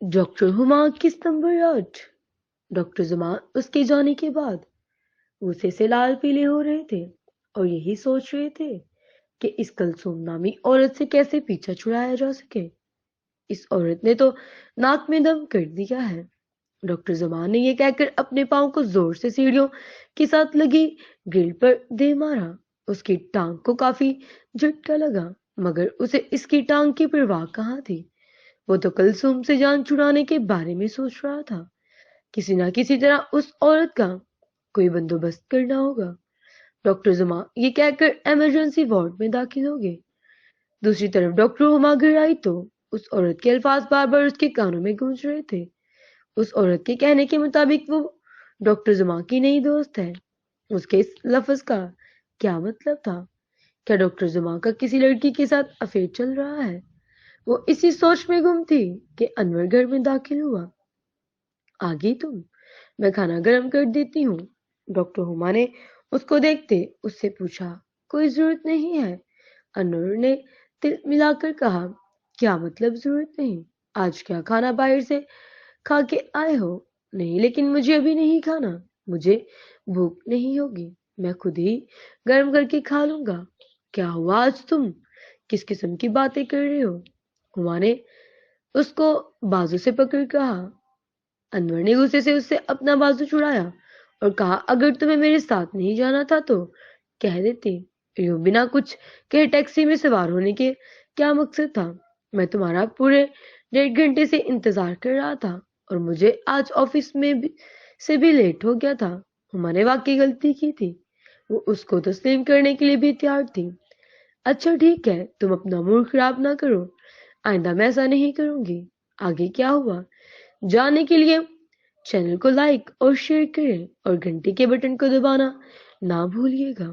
Doctor ہما کس number 8؟ Doctor زمان اس کے جانے کے بعد غصے سے لال پیلے ہو رہے تھے اور یہی سوچ رہے تھے کہ اس کلثوم نامی عورت سے کیسے پیچھا چھڑایا جا سکے۔ اس عورت نے تو ناک میں دم کر دیا ہے۔ ڈاکٹر زمان نے یہ کہہ کر اپنے پاؤں کو زور سے سیڑھیوں کے ساتھ لگی گرل پر دے مارا۔ اس کی ٹانگ کو کافی جھٹکا لگا، مگر اسے اس کی ٹانگ کی پرواہ کہاں تھی۔ وہ تو کلثوم سے جان چھڑانے کے بارے میں سوچ رہا تھا۔ کسی نہ کسی طرح اس عورت کا کوئی بندوبست کرنا ہوگا۔ ڈاکٹر زما یہ کہہ کر ایمرجنسی وارڈ میں داخل ہو گئے۔ دوسری طرف ڈاکٹر ہما گھر آئی تو اس عورت کے الفاظ بار بار اس کے کانوں میں گونج رہے تھے۔ اس عورت کے کہنے کے مطابق وہ ڈاکٹر زما کی نئی دوست ہے۔ اس کے اس لفظ کا کیا مطلب تھا؟ کیا ڈاکٹر زما کا کسی لڑکی کے ساتھ افیئر چل رہا ہے؟ وہ اسی سوچ میں گم تھی کہ انور گھر میں داخل ہوا۔ آگئی تم؟ میں کھانا گرم کر دیتی ہوں، ڈاکٹر ہما نے اس کو دیکھتے اس سے پوچھا۔ کوئی ضرورت نہیں ہے، انور نے دل ملا کر کہا۔ کیا مطلب ضرورت نہیں؟ آج کیا کھانا باہر سے کھا کے آئے ہو؟ نہیں، لیکن مجھے ابھی نہیں کھانا، مجھے بھوک نہیں ہوگی، میں خود ہی گرم کر کے کھا لوں گا۔ کیا ہوا آج تم کس قسم کی باتیں کر رہے ہو؟ ہما نے اس کو بازو سے پکڑ کہا۔ انور نے غصے سے اس سے اپنا بازو چھڑایا اور کہا، اگر تمہیں میرے ساتھ نہیں جانا تھا تو کہہ دیتی۔ یوں بنا کچھ کہ ٹیکسی میں سوار ہونے کے کیا مقصد تھا؟ میں تمہارا پورے 1.5 گھنٹے سے انتظار کر رہا تھا اور مجھے آج آفس میں سے بھی لیٹ ہو گیا تھا۔ ہما نے واقعی غلطی کی تھی، وہ اس کو تسلیم کرنے کے لیے بھی تیار تھی۔ اچھا ٹھیک ہے، تم اپنا موڈ خراب نہ کرو، آئندہ میں ایسا نہیں کروں گی۔ آگے کیا ہوا جاننے کے لیے چینل کو لائک اور شیئر کریں اور گھنٹی کے بٹن کو دبانا نہ بھولیے گا۔